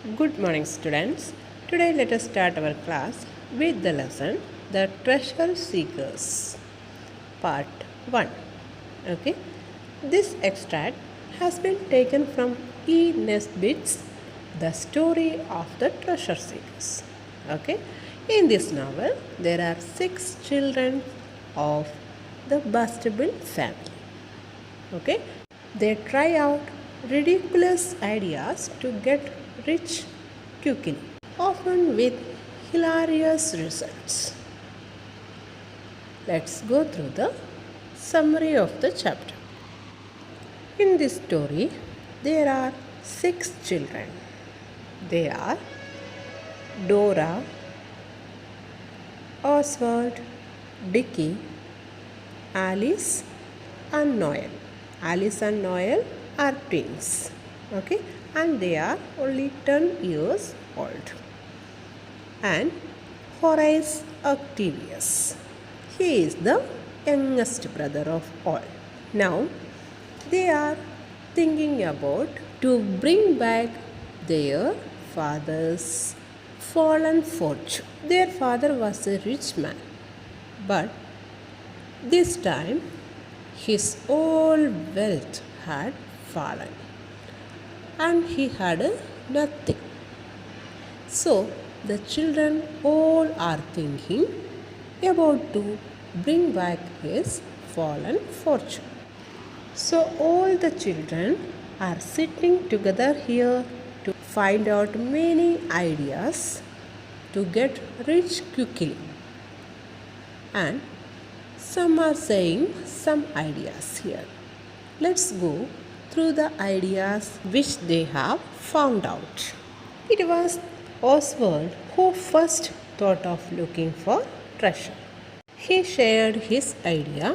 Good morning, students. Today, let us start our class with the lesson The Treasure Seekers, Part 1. Okay, this extract has been taken from E. Nesbit's The Story of the Treasure Seekers. Okay, in this novel, there are 6 children of the Bastable family. Okay, they try out ridiculous ideas to get rich quickly, often with hilarious results. Let's go through the summary of the chapter. In this story, there are 6 children. They are Dora, Oswald, Dickie, Alice, and Noel. Alice and Noel are twins. Okay, and they are only 10 years old. And Horace Octavius. He is the youngest brother of all. Now, they are thinking about to bring back their father's fallen fortune. Their father was a rich man, but this time his whole wealth had fallen and he had nothing. So the children all are thinking about to bring back his fallen fortune. So all the children are sitting together here to find out many ideas to get rich quickly. And some are saying some ideas here. Let's go through the ideas which they have found out. It was Oswald who first thought of looking for treasure. He shared his idea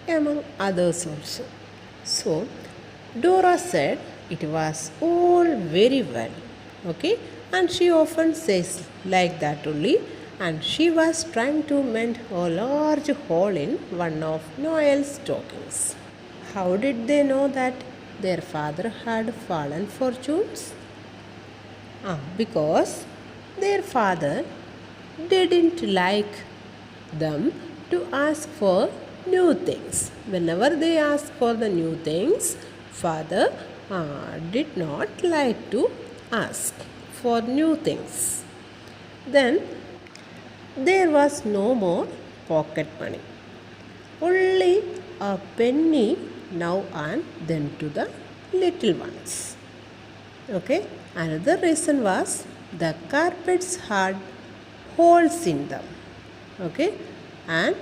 among others also. So, Dora said it was all very well, okay, and she often says like that only, and she was trying to mend a large hole in one of Noel's stockings. How did they know that their father had fallen fortunes? Because their father didn't like them to ask for new things. Whenever they asked for the new things, father did not like to ask for new things. Then there was no more pocket money, only a penny now and then to the little ones. Okay, another reason was the carpets had holes in them. Okay, and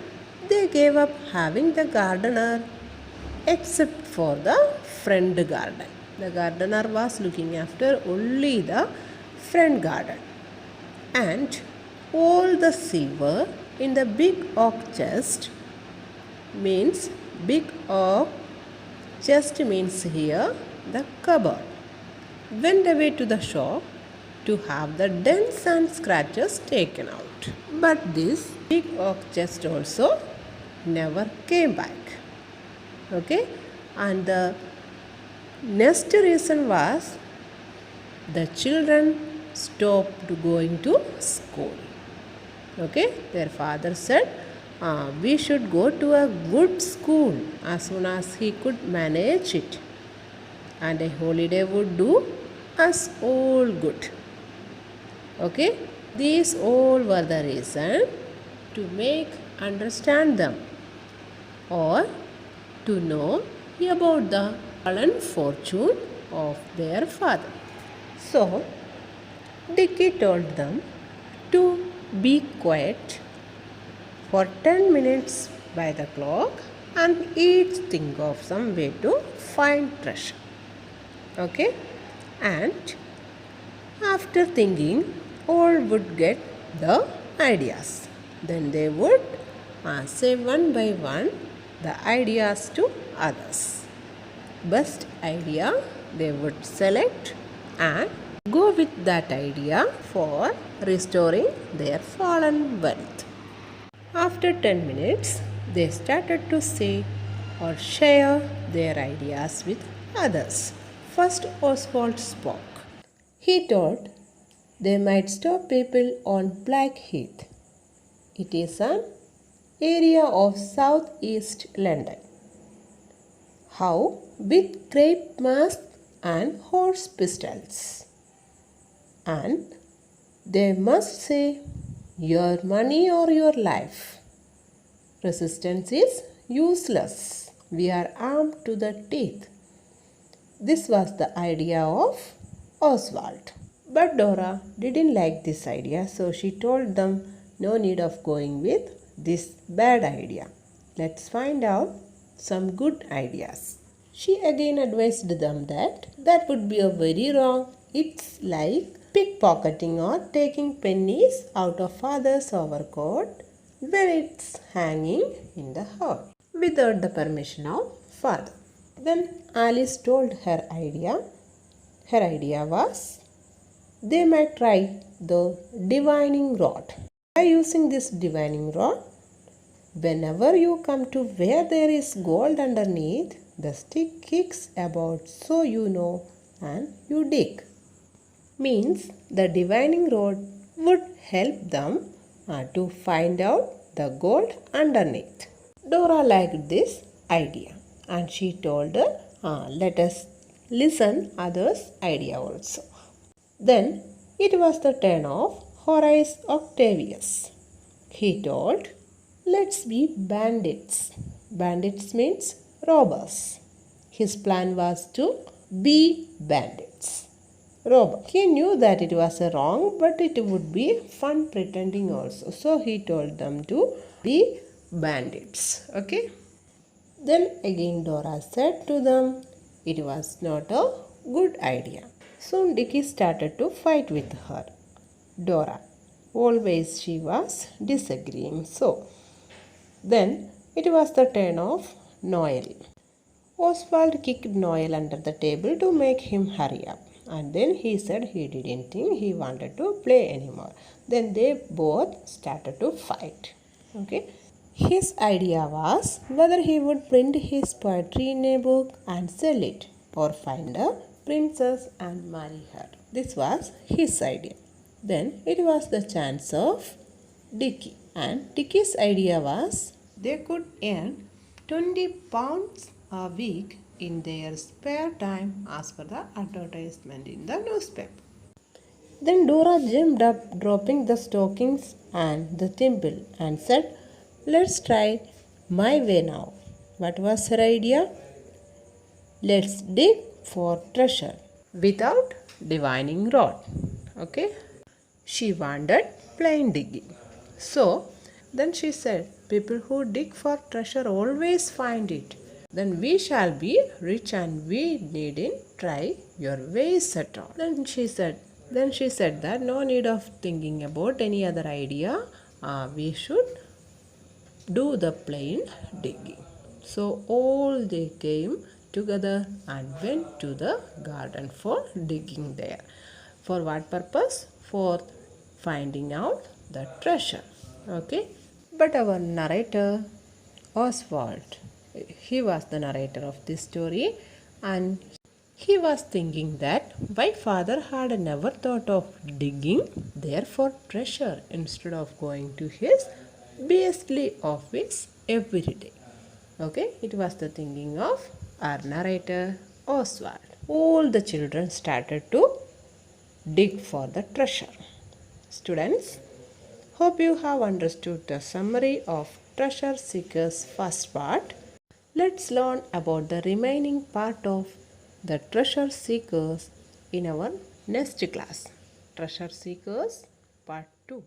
they gave up having the gardener except for the front garden. The gardener was looking after only the front garden. And all the silver in the big oak chest means big oak chest means here the cupboard. Went away to the shop to have the dents and scratches taken out. But this big oak chest also never came back. Okay, and the next reason was the children stopped going to school. Okay, their father said we should go to a good school as soon as he could manage it, and a holiday would do us all good. Okay, these all were the reason to make understand them or to know about the fallen fortune of their father. So Dickie told them to be quiet for 10 minutes by the clock and each think of some way to find treasure. Okay, and after thinking, all would get the ideas. Then they would say one by one the ideas to others. Best idea they would select and go with that idea for restoring their fallen wealth. After 10 minutes, they started to say or share their ideas with others. First, Oswald spoke. He told They might stop people on Blackheath. It is an area of southeast London. How? With crepe masks and horse pistols. And they must say, your money or your life. Resistance is useless. We are armed to the teeth. This was the idea of Oswald. But Dora didn't like this idea, so she told them no need of going with this bad idea. Let's find out some good ideas. She again advised them that would be a very wrong. It's like pickpocketing or taking pennies out of father's overcoat when it's hanging in the house without the permission of father. Then Alice told her idea. Her idea was they might try the divining rod. By using this divining rod, whenever you come to where there is gold underneath, the stick kicks about so you know and you dig. Means the divining rod would help them to find out the gold underneath. Dora liked this idea and she told her, let us listen others' idea also. Then it was the turn of Horace Octavius. He told, let's be bandits. Bandits means robbers. His plan was to be bandits. Robber. He knew that it was wrong, but it would be fun pretending also. So he told them to be bandits. Okay. Then again Dora said to them, it was not a good idea. Soon Dicky started to fight with her. Dora. Always she was disagreeing. So then it was the turn of Noel. Oswald kicked Noel under the table to make him hurry up. And then he said he didn't think he wanted to play anymore. Then they both started to fight. Okay. His idea was whether he would print his poetry in a book and sell it or find a princess and marry her. This was his idea. Then it was the chance of Dicky. And Dicky's idea was they could earn 20 pounds a week in their spare time as per the advertisement in the newspaper. Then Dora jumped up, dropping the stockings and the thimble, and said, let's try my way now. What was her idea? Let's dig for treasure without divining rod. Okay. She wanted plain digging. So then she said, people who dig for treasure always find it. Then we shall be rich and we needn't try your ways at all. Then she said that no need of thinking about any other idea. We should do the plain digging. So all they came together and went to the garden for digging there. For what purpose? For finding out the treasure. Okay. But our narrator, Oswald, he was the narrator of this story, and he was thinking that why father had never thought of digging there for treasure instead of going to his beastly office every day. Okay, it was the thinking of our narrator Oswald. All the children started to dig for the treasure. Students, hope you have understood the summary of Treasure Seekers first part. Let's learn about the remaining part of the Treasure Seekers in our next class. Treasure Seekers part 2.